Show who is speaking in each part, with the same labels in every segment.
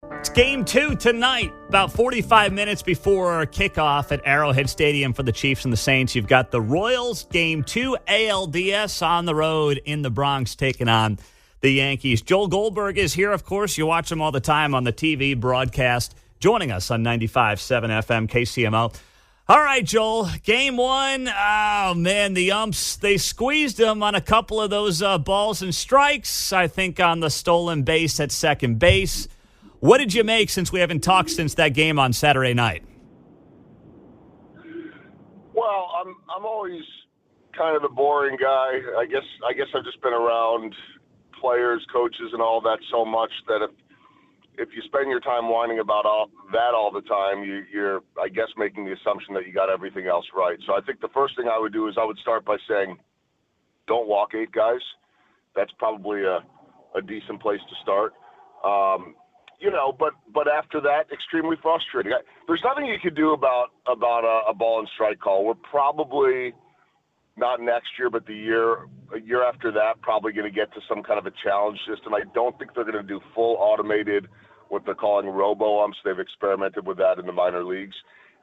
Speaker 1: It's game 2 tonight, about 45 minutes before kickoff at Arrowhead Stadium for the Chiefs and the Saints. You've got the Royals, game 2 ALDS on the road in the Bronx taking on the Yankees. Joel Goldberg is here, of course. You watch him all the time on the TV broadcast, joining us on 95.7 FM KCMO. All right, Joel, game 1. Oh, man, the umps, they squeezed him on a couple of those balls and strikes, I think on the stolen base at second base. What did you make since we haven't talked since that game on Saturday night?
Speaker 2: Well, I'm always kind of the boring guy. I guess I've just been around players, coaches, and all that so much that if you spend your time whining about all the time, you're I guess making the assumption that you got everything else right. So I think the first thing I would do is I would start by saying, don't walk 8 guys. That's probably a decent place to start. But after that, extremely frustrating. There's nothing you could do about a ball and strike call. We're probably not next year, but a year after that, probably going to get to some kind of a challenge system. I don't think they're going to do full automated, what they're calling robo-umps. They've experimented with that in the minor leagues.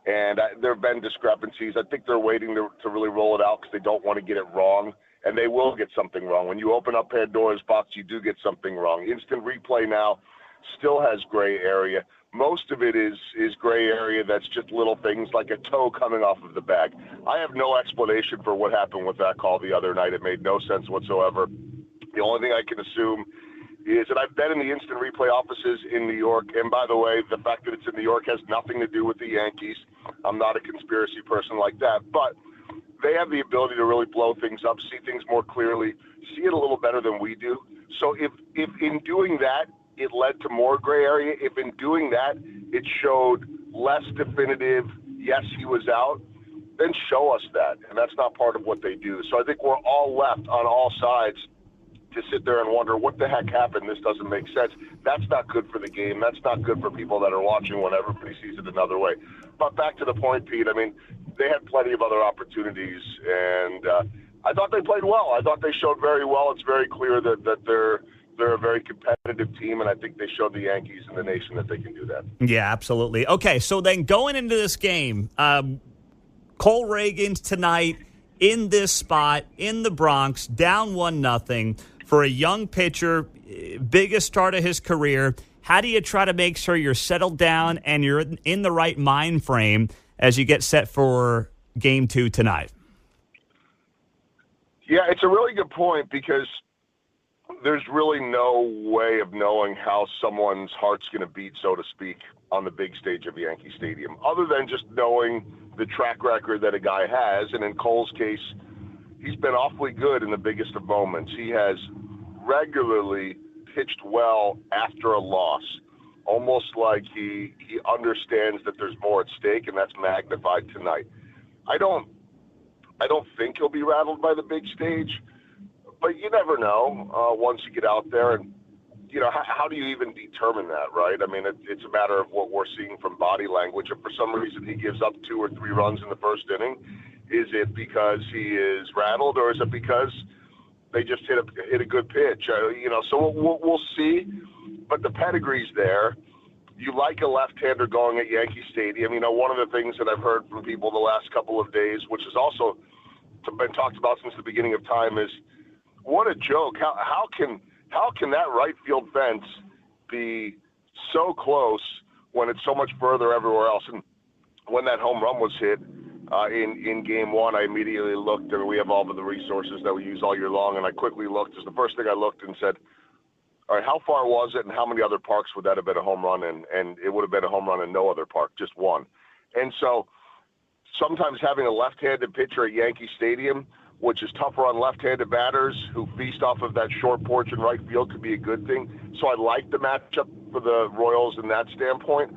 Speaker 2: And there have been discrepancies. I think they're waiting to really roll it out because they don't want to get it wrong. And they will get something wrong. When you open up Pandora's box, you do get something wrong. Instant replay now still has gray area. Most of it is gray area that's just little things like a toe coming off of the bag. I have no explanation for what happened with that call the other night. It made no sense whatsoever. The only thing I can assume is that I've been in the instant replay offices in New York, and by the way, the fact that it's in New York has nothing to do with the Yankees. I'm not a conspiracy person like that, but they have the ability to really blow things up, see things more clearly, see it a little better than we do. So if in doing that, it led to more gray area, if in doing that, it showed less definitive, yes, he was out, then show us that. And that's not part of what they do. So I think we're all left on all sides to sit there and wonder what the heck happened. This doesn't make sense. That's not good for the game. That's not good for people that are watching when everybody sees it another way. But back to the point, Pete, I mean, they had plenty of other opportunities, and I thought they played well. I thought they showed very well. It's very clear that they're a very competitive team, and I think they showed the Yankees and the nation that they can do that.
Speaker 1: Yeah, absolutely. Okay, so then going into this game, Cole Reagans tonight in this spot in the Bronx, down 1-0 for a young pitcher, biggest start of his career. How do you try to make sure you're settled down and you're in the right mind frame as you get set for game 2 tonight?
Speaker 2: Yeah, it's a really good point because there's really no way of knowing how someone's heart's going to beat, so to speak, on the big stage of Yankee Stadium, other than just knowing the track record that a guy has. And in Cole's case, he's been awfully good in the biggest of moments. He has regularly pitched well after a loss, almost like he understands that there's more at stake, and that's magnified tonight. I don't think he'll be rattled by the big stage, but you never know once you get out there. And, how do you even determine that, right? I mean, it's a matter of what we're seeing from body language. If for some reason he gives up 2 or 3 runs in the first inning, is it because he is rattled, or is it because they just hit a good pitch? So we'll see. But the pedigree's there. You like a left-hander going at Yankee Stadium. One of the things that I've heard from people the last couple of days, which has also been talked about since the beginning of time, is what a joke. How can that right field fence be so close when it's so much further everywhere else? And when that home run was hit in game 1, I immediately looked, and we have all of the resources that we use all year long, and I quickly looked. It's the first thing I looked and said, all right, how far was it, and how many other parks would that have been a home run in? And it would have been a home run in no other park, just one. And so sometimes having a left-handed pitcher at Yankee Stadium, which is tougher on left-handed batters who feast off of that short porch in right field, could be a good thing. So I like the matchup for the Royals in that standpoint.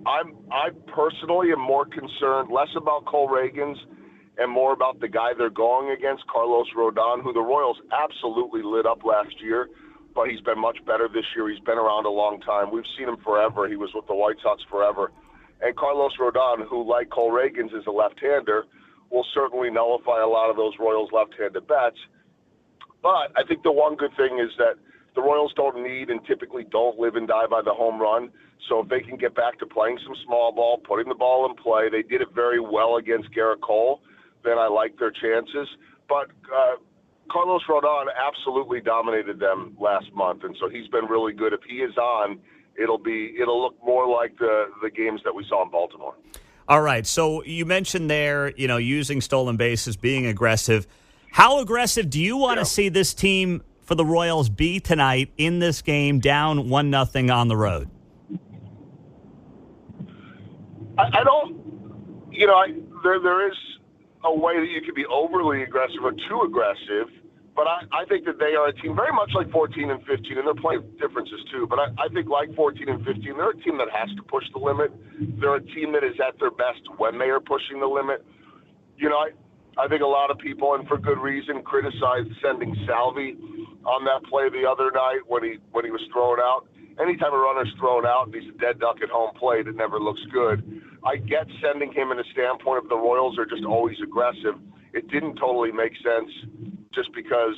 Speaker 2: I personally am more concerned, less about Cole Reagans and more about the guy they're going against, Carlos Rodon, who the Royals absolutely lit up last year, but he's been much better this year. He's been around a long time. We've seen him forever. He was with the White Sox forever. And Carlos Rodon, who, like Cole Reagans, is a left-hander, will certainly nullify a lot of those Royals left-handed bats. But I think the one good thing is that the Royals don't need and typically don't live and die by the home run. So if they can get back to playing some small ball, putting the ball in play, they did it very well against Garrett Cole, then I like their chances. But Carlos Rodon absolutely dominated them last month, and so he's been really good. If he is on, it'll look more like the games that we saw in Baltimore.
Speaker 1: All right, so you mentioned there, using stolen bases, being aggressive. How aggressive do you want to see this team for the Royals be tonight in this game, down 1-0 on the road?
Speaker 2: I don't, there is a way that you could be overly aggressive or too aggressive, but I think that they are a team very much like 14 and 15, and they're playing differences too, but I think like 14 and 15, they're a team that has to push the limit. They're a team that is at their best when they are pushing the limit. I think a lot of people, and for good reason, criticized sending Salvi on that play the other night when he was thrown out. Anytime a runner's thrown out and he's a dead duck at home plate, it never looks good. I get sending him in a standpoint of the Royals are just always aggressive. It didn't totally make sense just because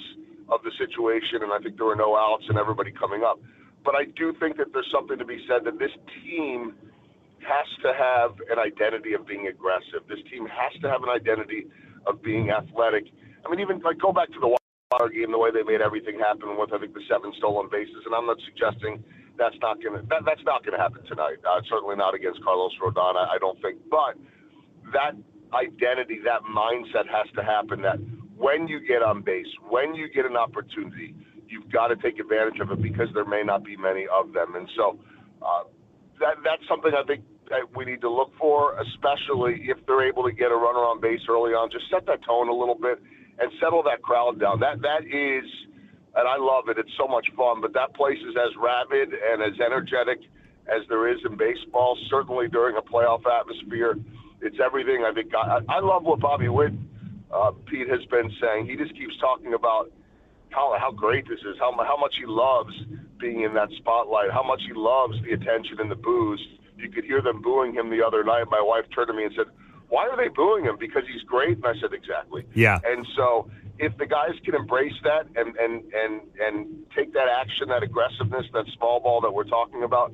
Speaker 2: of the situation, and I think there were no outs and everybody coming up. But I do think that there's something to be said that this team has to have an identity of being aggressive. This team has to have an identity of being athletic. I mean, even go back to the Water game, the way they made everything happen with, I think, the 7 stolen bases, and I'm not suggesting that's not going to happen tonight. Certainly not against Carlos Rodon, I don't think. But that identity, that mindset has to happen, that when you get on base, when you get an opportunity, you've got to take advantage of it because there may not be many of them. And so that's something I think that we need to look for, especially if they're able to get a runner on base early on. Just set that tone a little bit and settle that crowd down. That is, and I love it. It's so much fun, but that place is as rabid and as energetic as there is in baseball, certainly during a playoff atmosphere. It's everything. I think I love what Bobby Witt, Pete, has been saying. He just keeps talking about how great this is, how much he loves being in that spotlight, how much he loves the attention and the boos. You could hear them booing him the other night. My wife turned to me and said, "Why are they booing him? Because he's great." And I said, "Exactly."
Speaker 1: Yeah.
Speaker 2: And so if the guys can embrace that and take that action, that aggressiveness, that small ball that we're talking about,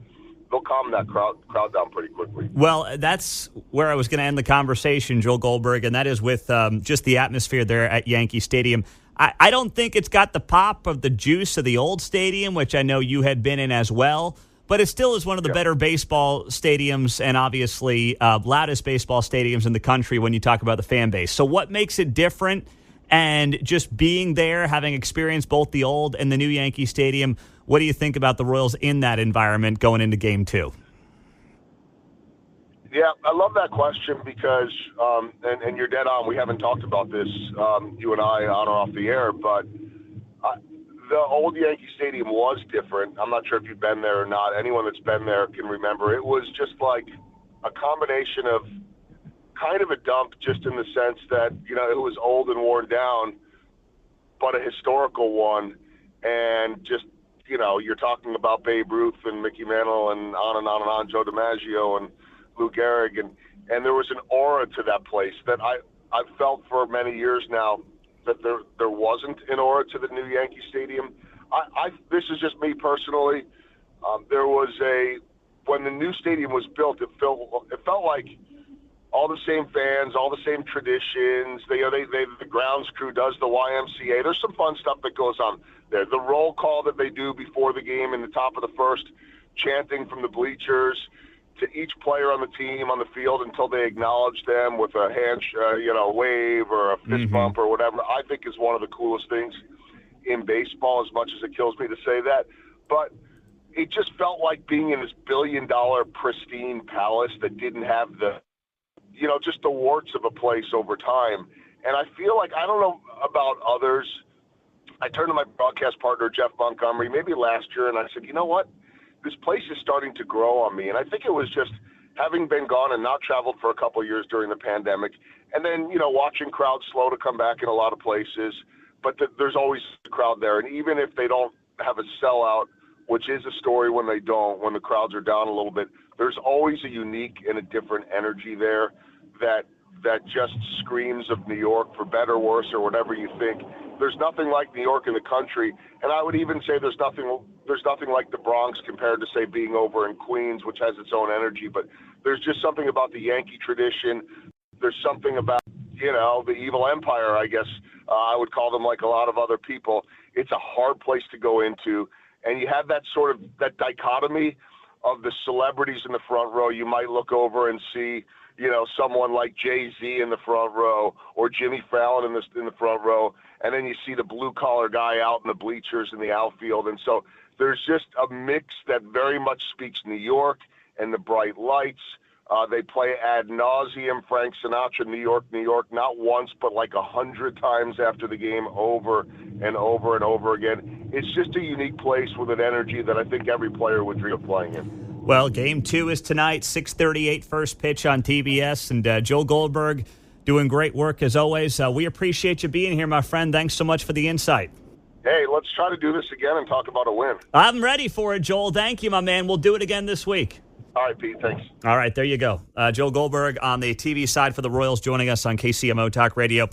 Speaker 2: they'll calm that crowd down pretty quickly.
Speaker 1: Well, that's where I was going to end the conversation, Joel Goldberg, and that is with just the atmosphere there at Yankee Stadium. I don't think it's got the pop of the juice of the old stadium, which I know you had been in as well, but it still is one of the better baseball stadiums and obviously loudest baseball stadiums in the country when you talk about the fan base. So what makes it different? And just being there, having experienced both the old and the new Yankee Stadium, what do you think about the Royals in that environment going into Game 2?
Speaker 2: Yeah, I love that question because, and you're dead on, we haven't talked about this, you and I, on or off the air, but the old Yankee Stadium was different. I'm not sure if you've been there or not. Anyone that's been there can remember. It was just like a combination of kind of a dump, just in the sense that, it was old and worn down, but a historical one. And just, you're talking about Babe Ruth and Mickey Mantle and on and on and on, Joe DiMaggio and Lou Gehrig. And there was an aura to that place that I've felt for many years now that there wasn't an aura to the new Yankee Stadium. This is just me personally. There was when the new stadium was built, it felt like all the same fans, all the same traditions. The grounds crew does the YMCA. There's some fun stuff that goes on there. The roll call that they do before the game in the top of the first, chanting from the bleachers to each player on the team on the field until they acknowledge them with a hand, wave or a fist bump or whatever, I think is one of the coolest things in baseball, as much as it kills me to say that. But it just felt like being in this billion-dollar pristine palace that didn't have the just the warts of a place over time. And I feel like, I don't know about others, I turned to my broadcast partner, Jeff Montgomery, maybe last year, and I said, you know what? This place is starting to grow on me. And I think it was just having been gone and not traveled for a couple of years during the pandemic, and then, watching crowds slow to come back in a lot of places. But there's always a crowd there. And even if they don't have a sellout, which is a story when they don't, when the crowds are down a little bit, there's always a unique and a different energy there that that just screams of New York, for better, worse, or whatever you think. There's nothing like New York in the country, and I would even say there's nothing like the Bronx compared to, say, being over in Queens, which has its own energy. But there's just something about the Yankee tradition. There's something about, the evil empire, I guess I would call them, like a lot of other people. It's a hard place to go into, and you have that sort of that dichotomy of the celebrities in the front row. You might look over and see, someone like Jay-Z in the front row or Jimmy Fallon in the front row, and then you see the blue-collar guy out in the bleachers in the outfield. And so there's just a mix that very much speaks New York and the bright lights. They play ad nauseum Frank Sinatra, New York, New York, not once, but like 100 times after the game, over and over and over again. It's just a unique place with an energy that I think every player would dream of playing in.
Speaker 1: Well, Game 2 is tonight, 6:38 first pitch on TBS. And Joe Goldberg doing great work as always. We appreciate you being here, my friend. Thanks so much for the insight.
Speaker 2: Hey, let's try to do this again and talk about a win.
Speaker 1: I'm ready for it, Joel. Thank you, my man. We'll do it again this week.
Speaker 2: All right, Pete, thanks.
Speaker 1: All right, there you go. Joe Goldberg on the TV side for the Royals joining us on KCMO Talk Radio.